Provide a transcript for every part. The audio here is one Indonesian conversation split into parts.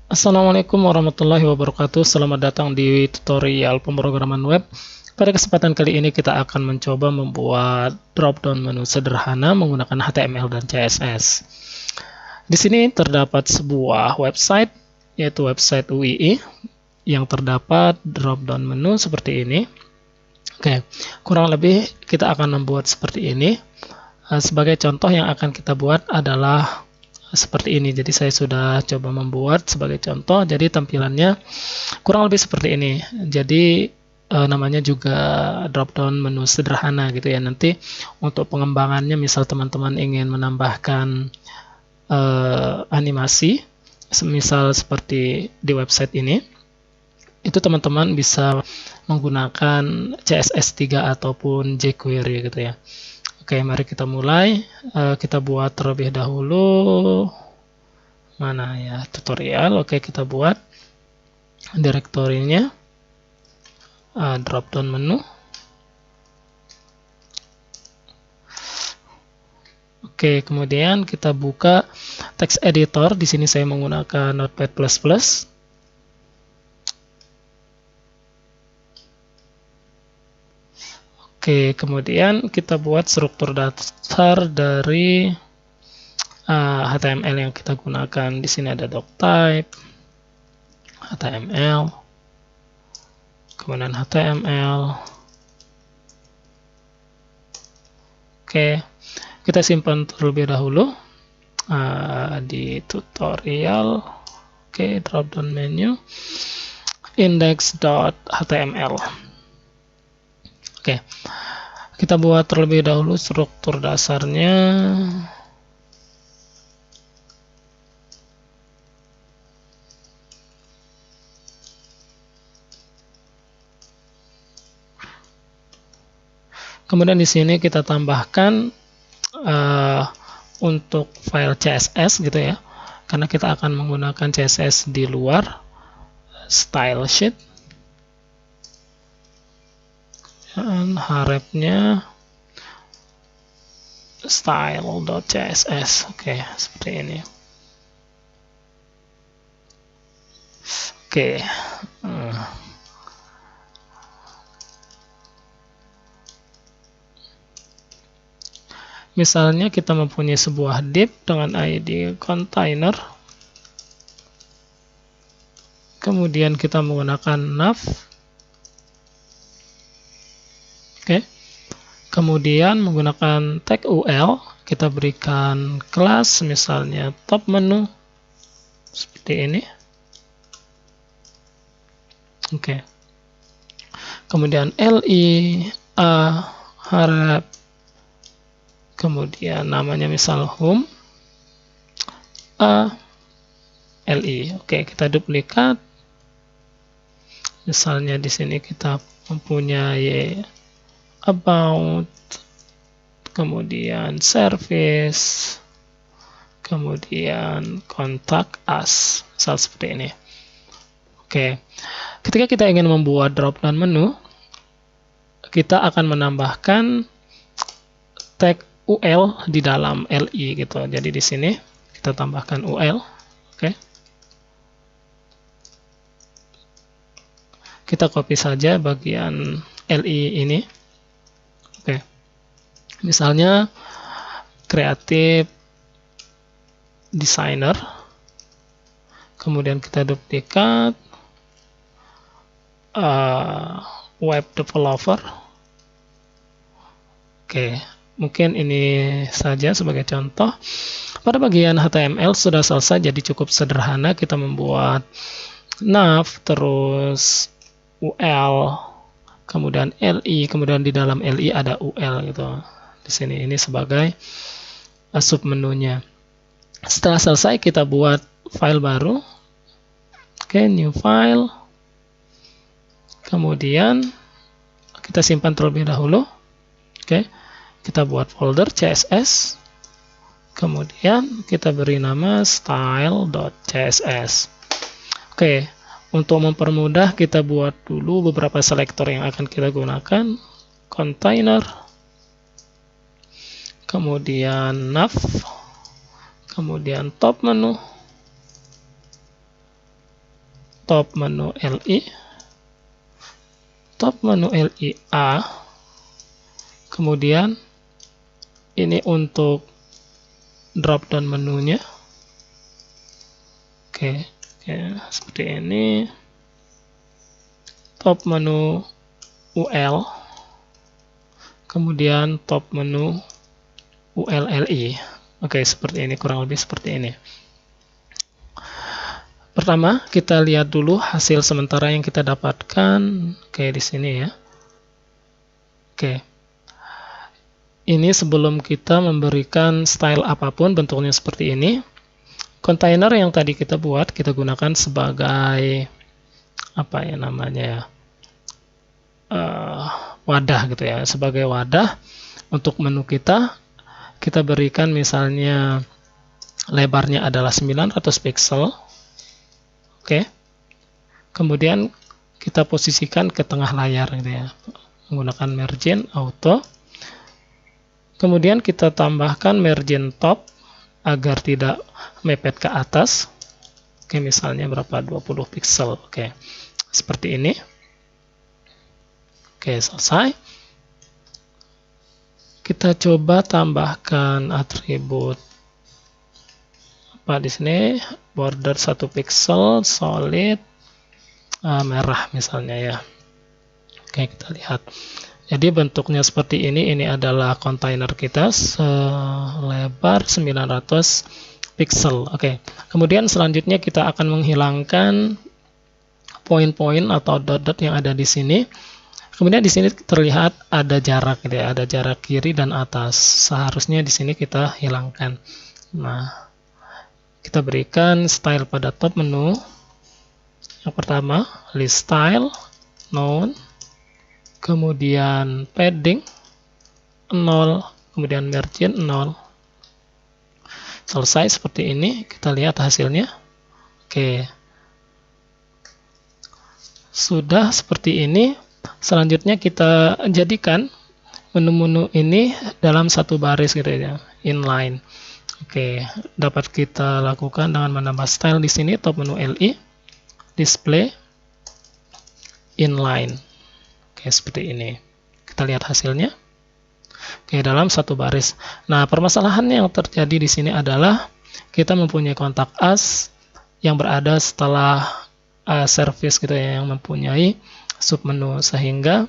Assalamualaikum warahmatullahi wabarakatuh. Selamat datang di tutorial pemrograman web. Pada kesempatan kali ini kita akan mencoba membuat drop-down menu sederhana menggunakan HTML dan CSS. Di sini terdapat sebuah website, yaitu website UII, yang terdapat drop-down menu seperti ini. Oke, kurang lebih kita akan membuat seperti ini. Sebagai contoh yang akan kita buat adalah seperti ini. Jadi saya sudah coba membuat sebagai contoh. Jadi tampilannya kurang lebih seperti ini. Jadi namanya juga drop down menu sederhana gitu ya. Nanti untuk pengembangannya, misal teman-teman ingin menambahkan animasi, misal seperti di website ini, itu teman-teman bisa menggunakan CSS3 ataupun jQuery gitu ya. Oke, mari kita mulai. Kita buat terlebih dahulu mana ya tutorial. Oke, kita buat direktorinya, drop down menu. Oke, kemudian kita buka text editor. Di sini saya menggunakan Notepad++. Oke, kemudian kita buat struktur dasar dari HTML yang kita gunakan. Di sini ada doctype, HTML, kemudian HTML. Oke, kita simpan terlebih dahulu di tutorial. Oke, drop down menu, index.html. Oke, kita buat terlebih dahulu struktur dasarnya. Kemudian di sini kita tambahkan untuk file CSS gitu ya, karena kita akan menggunakan CSS di luar style sheet. Dan harapnya style.css. Oke, seperti ini. Oke. Misalnya kita mempunyai sebuah div dengan ID container. Kemudian kita menggunakan nav. Oke. Kemudian menggunakan tag UL, kita berikan kelas misalnya top menu seperti ini. Oke. Kemudian li a harap, kemudian namanya misal home a li. Oke, kita duplikat. Misalnya di sini kita mempunyai about, kemudian service, kemudian contact us, misal seperti ini. Oke, ketika kita ingin membuat drop down menu, kita akan menambahkan tag ul di dalam li gitu. Jadi di sini kita tambahkan ul. Oke, kita copy saja bagian li ini. Oke, misalnya creative designer, kemudian kita duplikat web developer. Oke, mungkin ini saja sebagai contoh. Pada bagian HTML sudah selesai, jadi cukup sederhana. Kita membuat nav, terus ul, kemudian li, kemudian di dalam li ada ul gitu. Di sini ini sebagai submenunya. Setelah selesai kita buat file baru. Oke, new file. Kemudian kita simpan terlebih dahulu. Oke, kita buat folder CSS. Kemudian kita beri nama style.css. Oke, untuk mempermudah kita buat dulu beberapa selektor yang akan kita gunakan. Container, kemudian nav, kemudian top menu, top menu LI, top menu LIA, kemudian ini untuk drop down menunya. Oke, seperti ini. Top menu UL, kemudian top menu ULLI. Oke, seperti ini, kurang lebih seperti ini. Pertama, kita lihat dulu hasil sementara yang kita dapatkan. Oke, di sini ya. Oke. Ini sebelum kita memberikan style apapun, bentuknya seperti ini. Kontainer yang tadi kita buat, kita gunakan sebagai apa ya namanya ya, wadah gitu ya, sebagai wadah untuk menu kita. Kita berikan misalnya lebarnya adalah 900 pixel. Oke. Kemudian kita posisikan ke tengah layar gitu ya, menggunakan margin auto. Kemudian kita tambahkan margin top agar tidak mepet ke atas. Oke, misalnya berapa? 20 pixel. Oke, seperti ini. Oke, selesai. Kita coba tambahkan atribut apa di sini? Border 1 pixel, solid, merah misalnya ya. Oke, kita lihat. Jadi bentuknya seperti ini. Ini adalah kontainer kita selebar 900 pixel. Oke. Kemudian selanjutnya kita akan menghilangkan poin-poin atau dot-dot yang ada di sini. Kemudian di sini terlihat ada jarak gitu ya, ada jarak kiri dan atas. Seharusnya di sini kita hilangkan. Nah, kita berikan style pada top menu. Yang pertama, list style, none. Kemudian padding 0, kemudian margin 0. Selesai seperti ini. Kita lihat hasilnya. Oke, sudah seperti ini. Selanjutnya kita jadikan menu-menu ini dalam satu baris gitu ya, inline. Oke, dapat kita lakukan dengan menambah style di sini, top menu LI, display, inline. Oke, seperti ini. Kita lihat hasilnya. Oke, dalam satu baris. Nah, permasalahan yang terjadi di sini adalah kita mempunyai kontak as yang berada setelah service gitu ya, yang mempunyai submenu, sehingga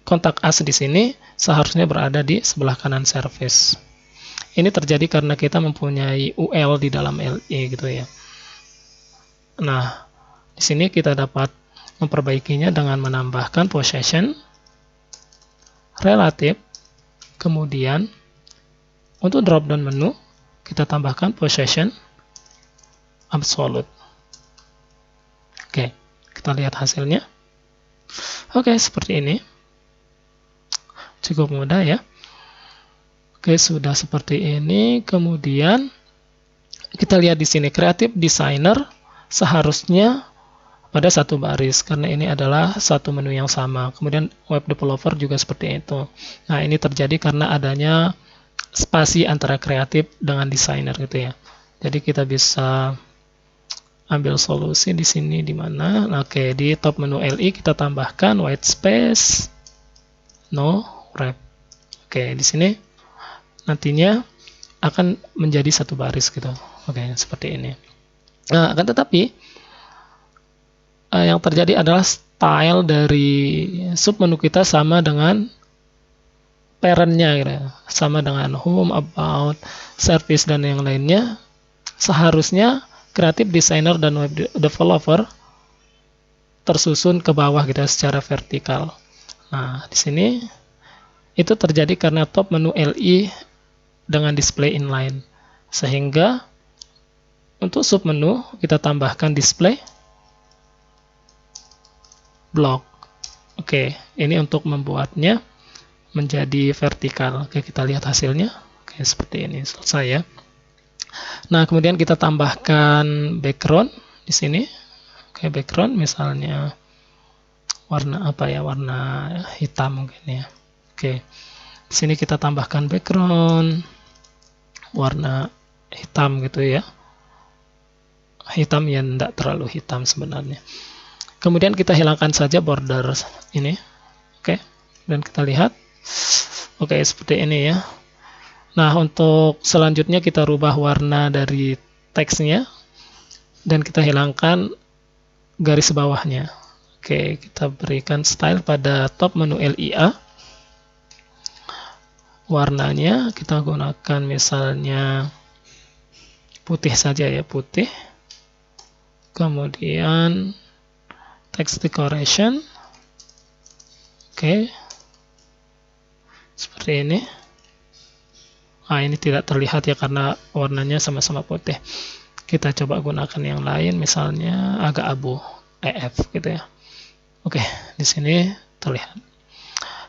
kontak as di sini seharusnya berada di sebelah kanan service. Ini terjadi karena kita mempunyai UL di dalam LI gitu ya. Nah, di sini kita dapat memperbaikinya dengan menambahkan possession, relative, kemudian untuk drop down menu kita tambahkan possession, absolute. Oke, kita lihat hasilnya. Oke, seperti ini. Cukup mudah ya. Oke, sudah seperti ini. Kemudian kita lihat di sini Creative Designer seharusnya pada satu baris, karena ini adalah satu menu yang sama. Kemudian web developer juga seperti itu. Nah, ini terjadi karena adanya spasi antara kreatif dengan desainer gitu ya. Jadi kita bisa ambil solusi di sini di mana? Oke, di top menu LI kita tambahkan white space, no wrap. Oke, di sini nantinya akan menjadi satu baris gitu. Oke, seperti ini. Nah, akan tetapi yang terjadi adalah style dari submenu kita sama dengan parent-nya gitu. Sama dengan home, about, service dan yang lainnya. Seharusnya creative designer dan web developer tersusun ke bawah gitu secara vertikal. Nah, di sini itu terjadi karena top menu LI dengan display inline. Sehingga untuk submenu kita tambahkan display block. Oke, ini untuk membuatnya menjadi vertikal. Oke, kita lihat hasilnya. Oke, seperti ini. Selesai ya. Nah, kemudian kita tambahkan background di sini. Oke, background misalnya warna apa ya? Warna hitam mungkin ya. Oke. Di sini kita tambahkan background warna hitam gitu ya. hitam yang tidak terlalu hitam sebenarnya. Kemudian kita hilangkan saja border ini. Oke, dan kita lihat. Oke, seperti ini ya. Nah, untuk selanjutnya kita rubah warna dari teksnya dan kita hilangkan garis bawahnya. Oke, kita berikan style pada top menu LIA. Warnanya kita gunakan misalnya putih saja ya, putih. Kemudian text decoration. Oke. Seperti ini. Nah, ini tidak terlihat ya karena warnanya sama-sama putih. Kita coba gunakan yang lain, misalnya agak abu, EF gitu ya. Oke, di sini terlihat.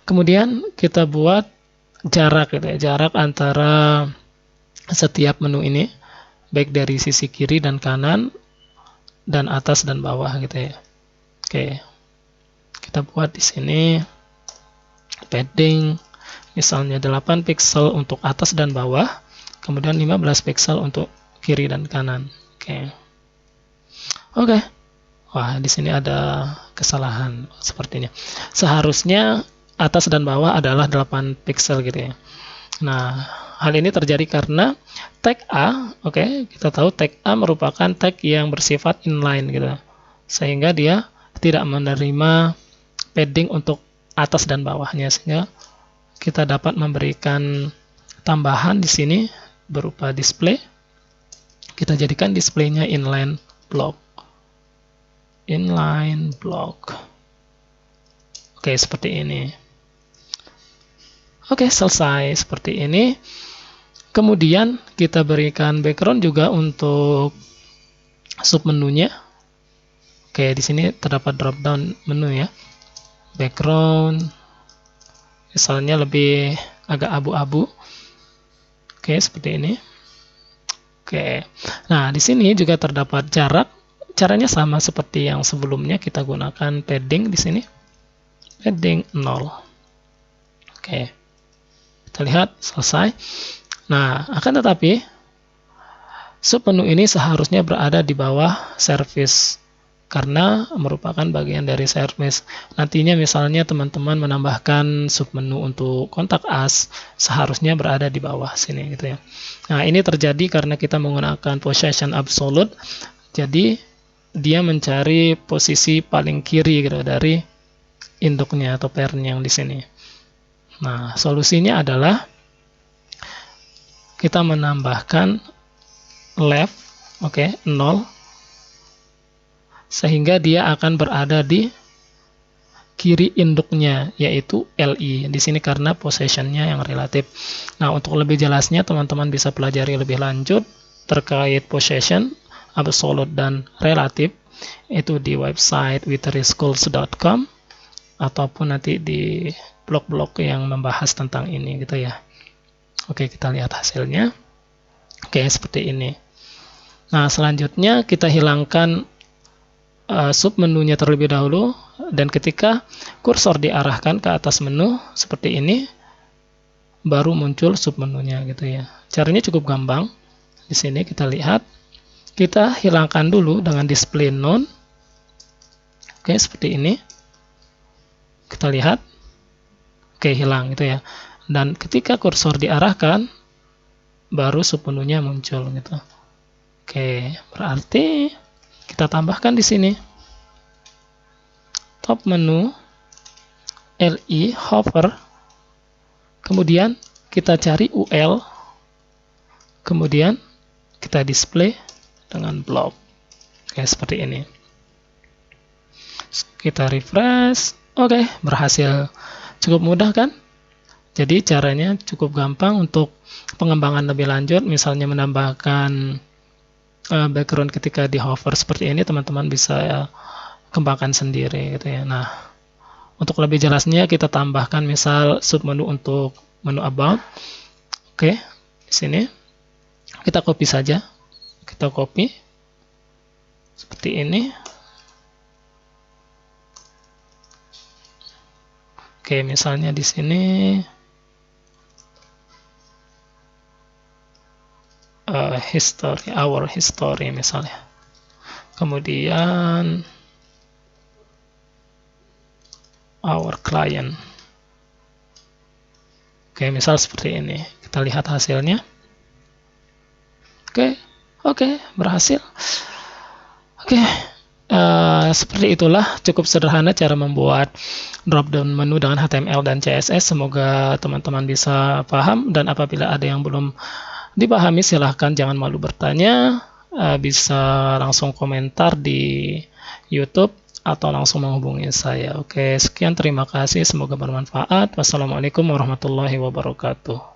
Kemudian kita buat jarak gitu ya, jarak antara setiap menu ini, baik dari sisi kiri dan kanan, dan atas dan bawah gitu ya. Oke, kita buat di sini padding. Misalnya 8 pixel untuk atas dan bawah, kemudian 15 pixel untuk kiri dan kanan. Oke. Wah, di sini ada kesalahan sepertinya. Seharusnya atas dan bawah adalah 8 pixel gitu ya. Nah, hal ini terjadi karena tag A, kita tahu tag A merupakan tag yang bersifat inline gitu. Sehingga dia tidak menerima padding untuk atas dan bawahnya, sehingga kita dapat memberikan tambahan di sini berupa display. Kita jadikan displaynya inline block. Inline block. Oke, seperti ini. Oke, selesai seperti ini. Kemudian kita berikan background juga untuk submenunya. Oke, di sini terdapat drop down menu ya. Background misalnya lebih agak abu-abu. Oke, seperti ini. Oke. Nah, di sini juga terdapat jarak. Caranya sama seperti yang sebelumnya, kita gunakan padding di sini. Padding 0. Oke. Kita lihat selesai. Nah, akan tetapi submenu ini seharusnya berada di bawah service karena merupakan bagian dari service. Nantinya misalnya teman-teman menambahkan submenu untuk kontak us, seharusnya berada di bawah sini gitu ya. Nah, ini terjadi karena kita menggunakan possession absolute. Jadi dia mencari posisi paling kiri gitu dari induknya atau parent yang di sini. Nah, solusinya adalah kita menambahkan left, 0, sehingga dia akan berada di kiri induknya, yaitu LI di sini karena possession-nya yang relatif. Nah, untuk lebih jelasnya teman-teman bisa pelajari lebih lanjut terkait possession, absolute dan relatif itu di website witterischools.com ataupun nanti di blog-blog yang membahas tentang ini gitu ya. Oke, kita lihat hasilnya. Oke, seperti ini. Nah, selanjutnya kita hilangkan submenunya terlebih dahulu, dan ketika kursor diarahkan ke atas menu seperti ini baru muncul submenunya gitu ya. Caranya cukup gampang. Di sini kita lihat, kita hilangkan dulu dengan display none. Oke, seperti ini. Kita lihat. Oke, hilang gitu ya. Dan ketika kursor diarahkan baru submenunya muncul gitu. Oke, berarti kita tambahkan di sini top menu LI hover, kemudian kita cari UL, kemudian kita display dengan block. Oke, seperti ini. Kita refresh. Oke, berhasil. Cukup mudah kan? Jadi caranya cukup gampang. Untuk pengembangan lebih lanjut, misalnya menambahkan background ketika di hover seperti ini, teman-teman bisa kembangkan sendiri gitu ya. Nah, untuk lebih jelasnya kita tambahkan misal submenu untuk menu about. Oke, di sini kita copy saja. Kita copy seperti ini. Oke, misalnya di sini history, our history misalnya. kemudian our client. Oke, misal seperti ini. Kita lihat hasilnya. Oke, berhasil. Oke, seperti itulah, cukup sederhana cara membuat drop down menu dengan HTML dan CSS. Semoga teman-teman bisa paham, dan apabila ada yang belum dipahami silahkan jangan malu bertanya, bisa langsung komentar di YouTube atau langsung menghubungi saya. Oke, sekian, terima kasih, semoga bermanfaat. Wassalamualaikum warahmatullahi wabarakatuh.